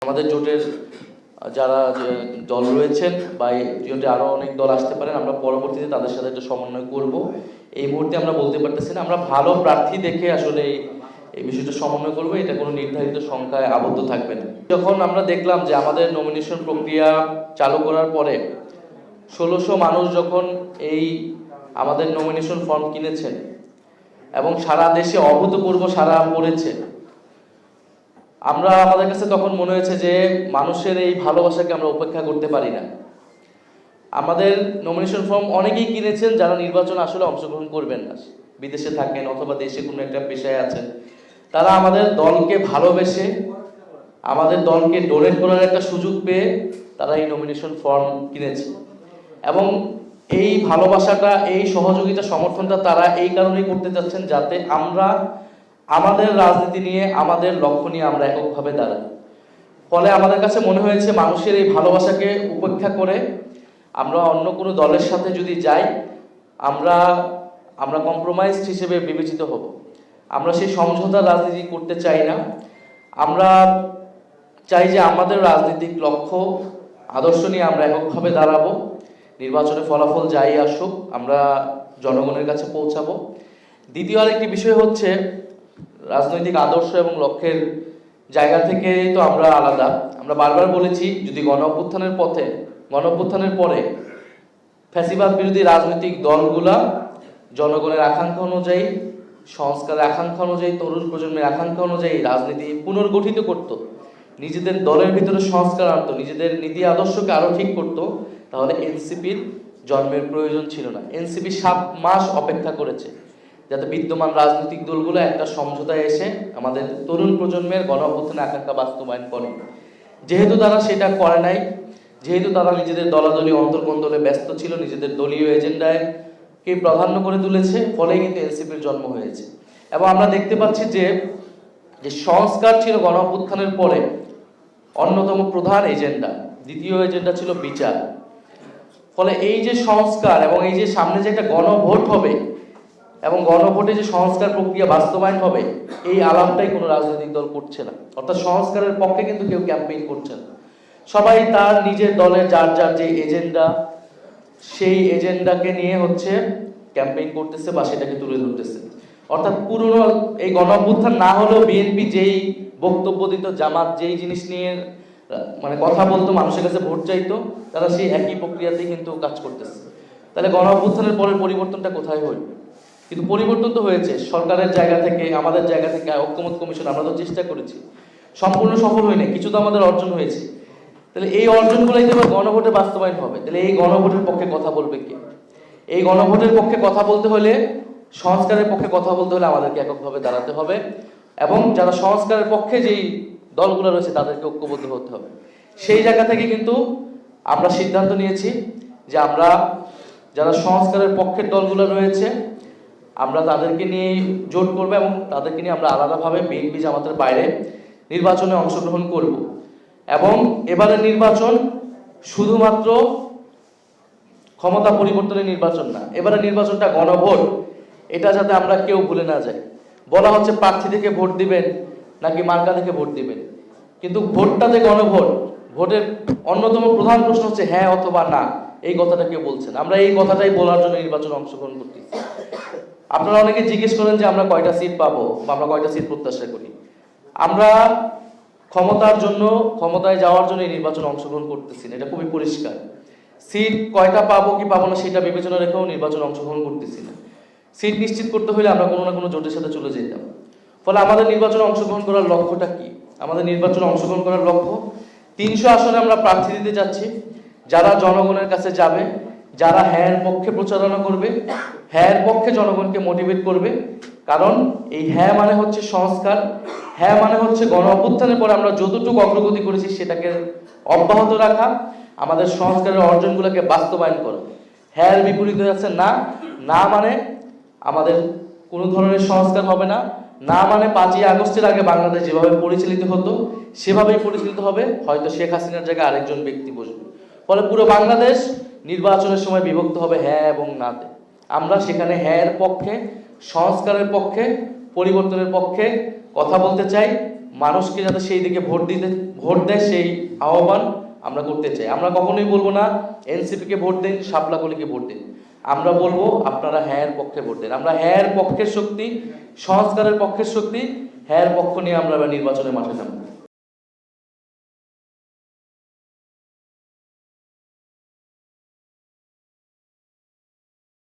আমাদের জোটের যারা দল রয়েছেন বা এই জোটে আরো অনেক দল আসতে পারেন, আমরা পরবর্তীতে তাদের সাথে একটা সমন্বয় করব। এই মুহূর্তে আমরা বলতে পারতেছি না, আমরা ভালো প্রার্থী দেখে আসলে এই বিষয়টা সমন্বয় করব। এটা কোনো নির্ধারিত সংখ্যায় আবদ্ধ থাকবে না। যখন আমরা দেখলাম যে আমাদের নমিনেশন প্রক্রিয়া চালু করার পরে 1600 মানুষ যখন এই আমাদের নমিনেশন ফর্ম কিনেছেন এবং সারা দেশে অভূতপূর্ব সাড়া পড়েছে, আমাদের কাছে তখন মনে হয়েছে যে মানুষের এই ভালোবাসাকে আমরা উপেক্ষা করতে পারি না। আমাদের নমিনেশন ফর্ম অনেকেই কিনেছেন যারা নির্বাচন আসলে অংশগ্রহণ করবেন না, বিদেশে থাকেন অথবা দেশে কোনো একটা পেশায় আছেন। তারা আমাদের দলকে ভালোবেসে আমাদের দলকে ডোনেট করার একটা সুযোগ পেয়ে তারা এই নমিনেশন ফর্ম কিনেছে। এবং এই ভালোবাসাটা, এই সহযোগিতা, সমর্থনটা তারা এই কারণেই করতে চাচ্ছেন যাতে আমরা আমাদের রাজনীতি নিয়ে, আমাদের লক্ষ্য নিয়ে আমরা এককভাবে দাঁড়াই। ফলে আমাদের কাছে মনে হয়েছে মানুষের এই ভালোবাসাকে উপেক্ষা করে আমরা অন্য কোনো দলের সাথে যদি যাই, আমরা কম্প্রোমাইজ হিসেবে বিবেচিত হব। আমরা সেই সমঝোতার রাজনীতি করতে চাই না। আমরা চাই যে আমাদের রাজনৈতিক লক্ষ্য, আদর্শ নিয়ে আমরা এককভাবে দাঁড়াবো। নির্বাচনে ফলাফল যাই আসুক, আমরা জনগণের কাছে পৌঁছাবো। দ্বিতীয় আরেকটি বিষয় হচ্ছে, রাজনৈতিক আদর্শ এবং লক্ষ্যের জায়গা থেকে তো আমরা আলাদা। আমরা বারবার বলেছি, যদি গণ অভ্যুত্থানের পরে ফ্যাসিবাদ বিরোধী রাজনৈতিক দলগুলা জনগণের আকাঙ্ক্ষা অনুযায়ী, সংস্কারের আকাঙ্ক্ষা অনুযায়ী, তরুণ প্রজন্মের আকাঙ্ক্ষা অনুযায়ী রাজনীতি পুনর্গঠিত করত, নিজেদের দলের ভিতরে সংস্কার আনত, নিজেদের নীতি আদর্শকে আরো ঠিক করত, তাহলে এনসিপির জন্মের প্রয়োজন ছিল না। এনসিপি 7 মাস অপেক্ষা করেছে যাতে বিদ্যমান রাজনৈতিক দলগুলো একটা সমঝোতায় এসে আমাদের তরুণ প্রজন্মের গণ অভ্যুত্থানের আকাঙ্ক্ষা বাস্তবায়ন করে। যেহেতু তারা সেটা করে নাই, যেহেতু তারা নিজেদের দলাদলি অন্তর্কন্দলে ব্যস্ত ছিল, নিজেদের দলীয় এজেন্ডায় কে প্রাধান্য করে তুলেছে, ফলে কিন্তু এনসিপির জন্ম হয়েছে। এবং আমরা দেখতে পাচ্ছি যে সংস্কার ছিল গণ অভ্যুত্থানের পরে অন্যতম প্রধান এজেন্ডা। দ্বিতীয় এজেন্ডা ছিল বিচার। ফলে এই যে সংস্কার এবং এই যে সামনে যে একটা গণভোট হবে এবং গণভোটে যে সংস্কার প্রক্রিয়া বাস্তবায়ন হবে, এই আলাপটাই কোনো রাজনৈতিক দল করছে না। অর্থাৎ সংস্কারের পক্ষে কিন্তু কেউ ক্যাম্পেইন করছে না। সবাই তার নিজের দলের যার যে এজেন্ডা, সেই এজেন্ডাকে নিয়ে ক্যাম্পেইন করতেছে বা সেটাকে তুলে ধরতেছে। অর্থাৎ পুরনো এই গণ অভ্যুত্থান না হলেও বিএনপি যেই বক্তব্য দিত, জামাত যেই জিনিস নিয়ে কথা বলতো, মানুষের কাছে ভোট চাইতো, তারা সেই একই প্রক্রিয়াতেই কিন্তু কাজ করতেছে। তাহলে গণ অভ্যুত্থানের পরের পরিবর্তনটা কোথায় হইল? কিন্তু পরিবর্তন তো হয়েছে সরকারের জায়গা থেকে, আমাদের জায়গা থেকে। ঐক্যমত্য কমিশন আমরা তো চেষ্টা করেছি, সম্পূর্ণ সফল হয়নি, কিছু তো আমাদের অর্জন হয়েছে। তাহলে এই অর্জনগুলোই তো গণভোটে বাস্তবায়ন হবে। তাহলে এই গণভোটের পক্ষে কথা বলবে কে? এই গণভোটের পক্ষে কথা বলতে হলে, সংস্কারের পক্ষে কথা বলতে হলে আমাদেরকে এককভাবে দাঁড়াতে হবে এবং যারা সংস্কারের পক্ষে যেই দলগুলো রয়েছে তাদেরকে ঐক্যবদ্ধ হতে হবে। সেই জায়গা থেকে কিন্তু আমরা সিদ্ধান্ত নিয়েছি যে আমরা যারা সংস্কারের পক্ষের দলগুলো রয়েছে, আমরা তাদেরকে নিয়ে জোট করবো এবং তাদেরকে নিয়ে আমরা আলাদাভাবে বিএনপি জামাতের বাইরে নির্বাচনে অংশগ্রহণ করব। এবং এবারের নির্বাচন শুধুমাত্র ক্ষমতা পরিবর্তনের নির্বাচন না, এবারের নির্বাচনটা গণভোট। এটা যাতে আমরা কেউ ভুলে না যাই। বলা হচ্ছে প্রার্থী থেকে ভোট দিবেন নাকি মার্কা থেকে ভোট দিবেন, কিন্তু ভোটটা যে গণভোট, ভোটের অন্যতম প্রধান প্রশ্ন হচ্ছে হ্যাঁ অথবা না। এই কথাটা কেউ বলছেন, আমরা এই কথাটাই বলার জন্য নির্বাচনে অংশগ্রহণ করতেছি। আপনারা অনেকে জিজ্ঞেস করেন যে আমরা কয়টা সিট পাবো বা আমরা কয়টা সিট প্রত্যাশা করি। আমরা ক্ষমতায় যাওয়ার জন্য এই নির্বাচনে অংশগ্রহণ করতেছি না, এটা খুবই পরিষ্কার। সিট কয়টা পাবো কি পাবো না সেটা বিবেচনা রেখেও নির্বাচনে অংশগ্রহণ করতেছি না। সিট নিশ্চিত করতে হলে আমরা কোনো না কোনো জোটের সাথে চলে যেতাম। ফলে আমাদের নির্বাচনে অংশগ্রহণ করার লক্ষ্যটা কি? আমাদের নির্বাচনে অংশগ্রহণ করার লক্ষ্য 300 আসনে আমরা প্রার্থী দিতে যাচ্ছি, যারা জনগণের কাছে যাবে, যারা হ্যাঁ পক্ষে প্রচারণা করবে, হ্যাঁ পক্ষে জনগণকে মোটিভেট করবে। কারণ এই হ্যাঁ মানে হচ্ছে সংস্কার, হ্যাঁ মানে হচ্ছে গণ অভ্যুত্থানের পরে আমরা যতটুকু অগ্রগতি করেছি সেটাকে অব্যাহত রাখা, আমাদের সংস্কারের অর্জনগুলোকে বাস্তবায়ন করা। হ্যাঁ বিপরীতে যাচ্ছে না, না মানে আমাদের কোনো ধরনের সংস্কার হবে না, না মানে 5ই আগস্টের আগে বাংলাদেশ যেভাবে পরিচালিত হতো সেভাবেই পরিচালিত হবে, হয়তো শেখ হাসিনার জায়গায় আরেকজন ব্যক্তি বসবে। ফলে পুরো বাংলাদেশ নির্বাচনের সময় বিভক্ত হবে হ্যাঁ এবং নাতে। আমরা সেখানে হ্যাঁ এর পক্ষে, সংস্কারের পক্ষে, পরিবর্তনের পক্ষে কথা বলতে চাই, মানুষকে যাতে সেই দিকে ভোট দেয় সেই আহ্বান আমরা করতে চাই। আমরা কখনোই বলবো না এনসিপিকে ভোট দিন, শাপলা কলিকে ভোট দিন। আমরা বলবো আপনারা হ্যাঁ এর পক্ষে ভোট দিন। আমরা হ্যাঁ এর পক্ষের শক্তি, সংস্কারের পক্ষের শক্তি, হ্যাঁ এর পক্ষ নিয়ে আমরা নির্বাচনের মাঠে নামবো।